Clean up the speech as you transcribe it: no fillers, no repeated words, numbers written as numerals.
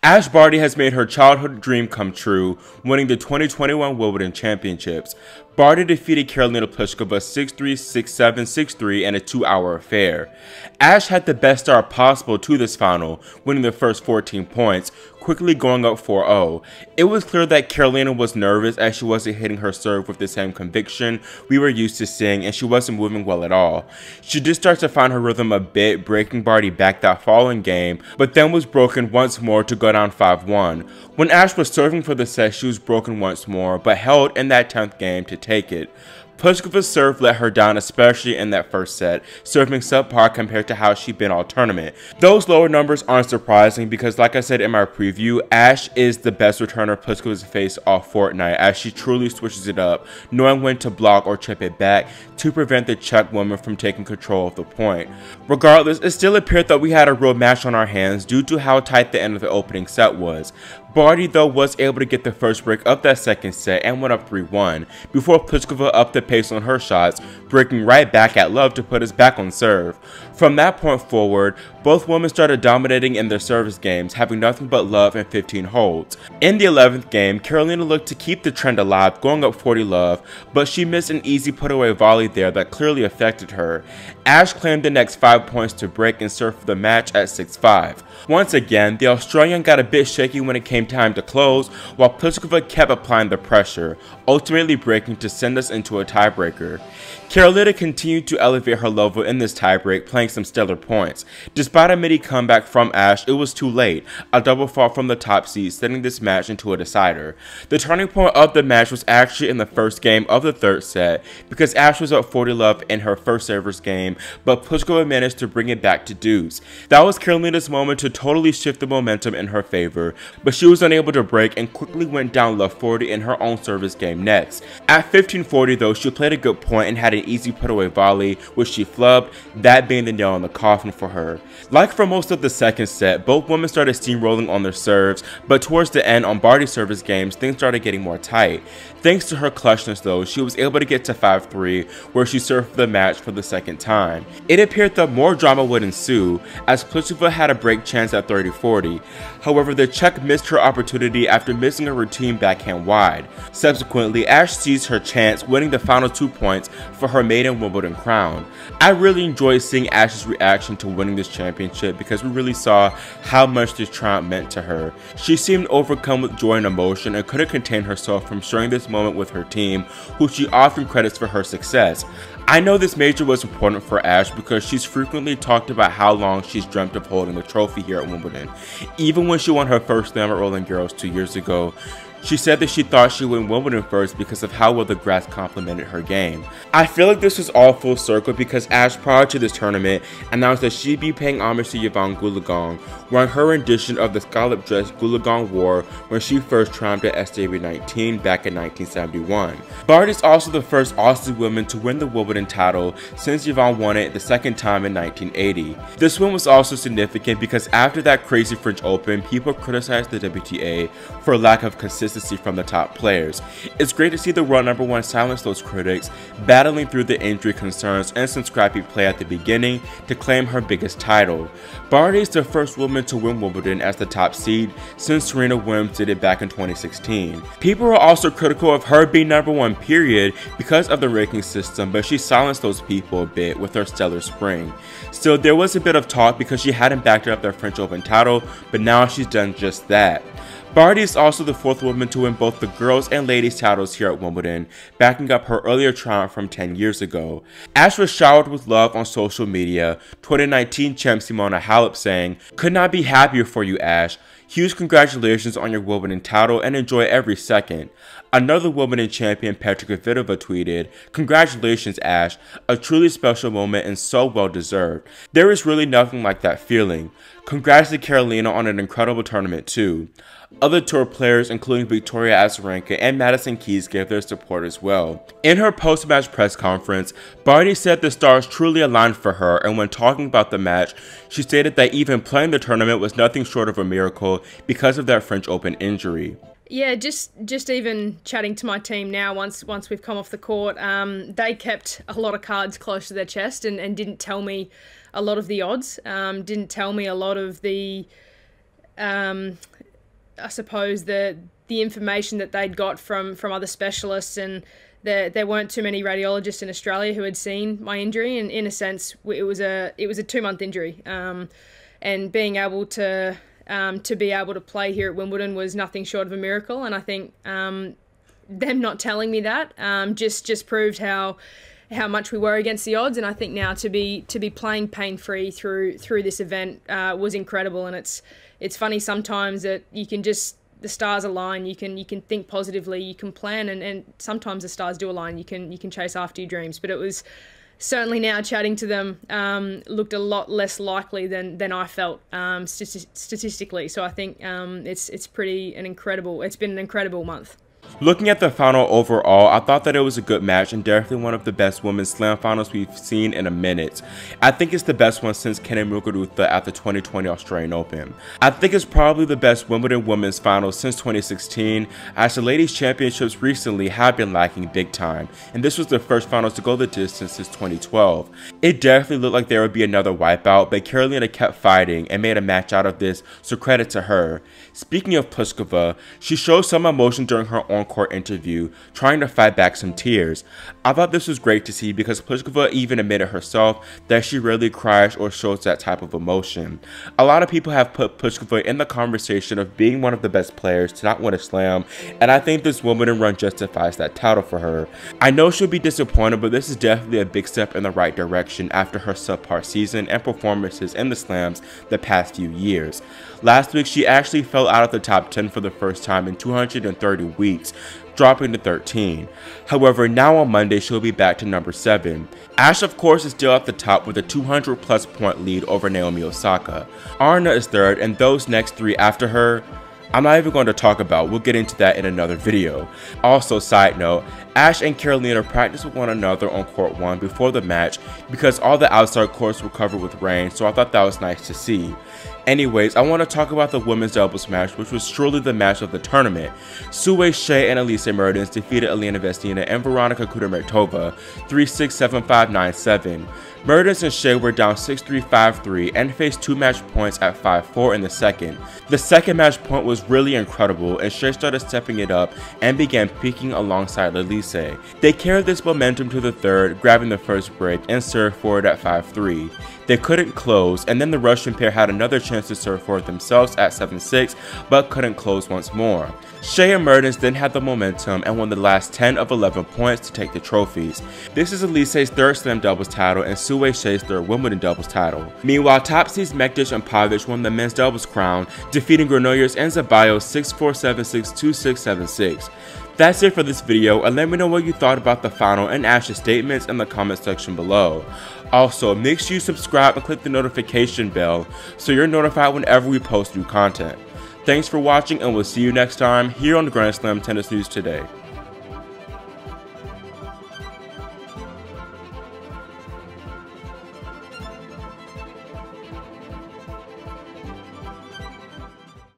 Ash Barty has made her childhood dream come true, winning the 2021 Wimbledon Championships. Barty defeated Karolina Pliskova 6-3, 6-7, 6-3 in a 2-hour affair. Ash had the best start possible to this final, winning the first 14 points, quickly going up 4-0. It was clear that Karolina was nervous as she wasn't hitting her serve with the same conviction we were used to seeing, and she wasn't moving well at all. She did start to find her rhythm a bit, breaking Barty back that following game, but then was broken once more to go down 5-1. When Ash was serving for the set, she was broken once more, but held in that 10th game to take it. Pliskova's serve let her down, especially in that first set, serving subpar compared to how she'd been all tournament. Those lower numbers aren't surprising because, like I said in my preview, Ash is the best returner Pliskova's faced all fortnight, as she truly switches it up, knowing when to block or chip it back to prevent the Czech woman from taking control of the point. Regardless, it still appeared that we had a real match on our hands due to how tight the end of the opening set was. Barty, though, was able to get the first break of that second set and went up 3-1, before Pliskova upped the pace on her shots, breaking right back at love to put us back on serve. From that point forward, both women started dominating in their service games, having nothing but love and 15 holds. In the 11th game, Karolina looked to keep the trend alive, going up 40 love, but she missed an easy put-away volley there that clearly affected her. Ash claimed the next 5 points to break and serve for the match at 6-5. Once again, the Australian got a bit shaky when it came time to close, while Pliskova kept applying the pressure, ultimately breaking to send us into a tiebreaker. Karolina continued to elevate her level in this tiebreak, playing some stellar points. Despite a midi comeback from Ash, it was too late, a double fall from the top seed, sending this match into a decider. The turning point of the match was actually in the first game of the third set, because Ash was up 40 love in her first server's game, but Pliskova managed to bring it back to deuce. That was Karolina's moment to totally shift the momentum in her favor, but she was unable to break and quickly went down love 40 in her own service game next. At 15-40 though, she played a good point and had an easy put-away volley, which she flubbed, that being the nail in the coffin for her. Like for most of the second set, both women started steamrolling on their serves, but towards the end on Barty's service games, things started getting more tight. Thanks to her clutchness though, she was able to get to 5-3, where she served the match for the second time. It appeared that more drama would ensue, as Pliskova had a break chance at 30-40. However, the Czech missed her opportunity after missing a routine backhand wide. Subsequently, Ash seized her chance, winning the final 2 points for her maiden Wimbledon crown. I really enjoyed seeing Ash's reaction to winning this championship because we really saw how much this triumph meant to her. She seemed overcome with joy and emotion and couldn't contain herself from sharing this moment with her team, who she often credits for her success. I know this major was important for Ash because she's frequently talked about how long she's dreamt of holding the trophy here at Wimbledon. Even when she won her first slam at Roland Garros 2 years ago, she said that she thought she would win Wimbledon first because of how well the grass complemented her game. I feel like this was all full circle because Ash, prior to this tournament, announced that she'd be paying homage to Yvonne Goolagong, wearing her rendition of the scallop dress Goolagong wore when she first triumphed at SW19 back in 1971. Barty is also the first Aussie woman to win the Wimbledon title since Yvonne won it the second time in 1980. This win was also significant because after that crazy French Open, people criticized the WTA for lack of consistency from the top players. It's great to see the world number one silence those critics, battling through the injury concerns and some scrappy play at the beginning to claim her biggest title. Barty is the first woman to win Wimbledon as the top seed since Serena Williams did it back in 2016. People were also critical of her being number one period because of the ranking system, but she silenced those people a bit with her stellar spring. Still, there was a bit of talk because she hadn't backed up their French Open title, but now she's done just that. Barty is also the fourth woman to win both the girls and ladies titles here at Wimbledon, backing up her earlier triumph from 10 years ago. Ash was showered with love on social media, 2019 champ Simona Halep saying, "Could not be happier for you, Ash. Huge congratulations on your Wimbledon title and enjoy every second." Another Wimbledon champion, Petra Kvitova, tweeted, "Congratulations, Ash. A truly special moment and so well deserved. There is really nothing like that feeling. Congrats to Karolina on an incredible tournament too." Other tour players, including Victoria Azarenka and Madison Keys, gave their support as well. In her post-match press conference, Barty said the stars truly aligned for her, and when talking about the match, she stated that even playing the tournament was nothing short of a miracle because of that French Open injury. Yeah, just even chatting to my team now, once we've come off the court, they kept a lot of cards close to their chest and didn't tell me a lot of the odds, didn't tell me a lot of the I suppose the information that they'd got from other specialists, and there weren't too many radiologists in Australia who had seen my injury, and in a sense it was a 2-month injury, and being able to be able to play here at Wimbledon was nothing short of a miracle. And I think them not telling me that just proved how much we were against the odds. And I think now to be playing pain-free through this event was incredible. And it's funny sometimes that you can just, the stars align, you can think positively, you can plan, and sometimes the stars do align, you can chase after your dreams. But it was certainly, now chatting to them, looked a lot less likely than I felt statistically. So I think it's been an incredible month. Looking at the final overall, I thought that it was a good match and definitely one of the best women's slam finals we've seen in a minute. I think it's the best one since Kenny Muguruza at the 2020 Australian Open. I think it's probably the best Wimbledon women's finals since 2016, as the ladies championships recently have been lacking big time, and this was the first finals to go the distance since 2012. It definitely looked like there would be another wipeout, but Karolina kept fighting and made a match out of this, so credit to her. Speaking of Pliskova, she showed some emotion during her on-court interview, trying to fight back some tears. I thought this was great to see because Pliskova even admitted herself that she rarely cries or shows that type of emotion. A lot of people have put Pliskova in the conversation of being one of the best players to not win a slam, and I think this Wimbledon run justifies that title for her. I know she'll be disappointed, but this is definitely a big step in the right direction after her subpar season and performances in the slams the past few years. Last week, she actually fell out of the top 10 for the first time in 230 weeks, dropping to 13. However, now on Monday, she'll be back to number 7. Ash, of course, is still at the top with a 200-plus point lead over Naomi Osaka. Arna is third, and those next 3 after her, I'm not even going to talk about. We'll get into that in another video. Also, side note, Ash and Karolina practiced with one another on court 1 before the match because all the outside courts were covered with rain, so I thought that was nice to see. Anyways, I want to talk about the women's doubles match, which was truly the match of the tournament. Su-Wei, Hsieh, and Elise Mertens defeated Elena Vestina and Veronika Kudermetova 3-6, 7-5, 9-7. Mertens and Hsieh were down 6-3, 5-3 and faced 2 match points at 5-4 in the second. The second match point was really incredible, and Hsieh started stepping it up and began peaking alongside Elise. They carried this momentum to the third, grabbing the first break and served forward at 5-3. They couldn't close, and then the Russian pair had another chance to serve forward themselves at 7-6, but couldn't close once more. Hsieh and Mertens then had the momentum and won the last 10 of 11 points to take the trophies. This is Elise's third slam doubles title and Su-Wei Hsieh's third Wimbledon doubles title. Meanwhile, top seeds Mektic and Pavic won the men's doubles crown, defeating Granollers and Zeballos 6-4, 7-6, 2-6, 7-6. That's it for this video, and let me know what you thought about the final and Ash's statements in the comment section below. Also, make sure you subscribe and click the notification bell so you're notified whenever we post new content. Thanks for watching, and we'll see you next time here on the Grand Slam Tennis News Today.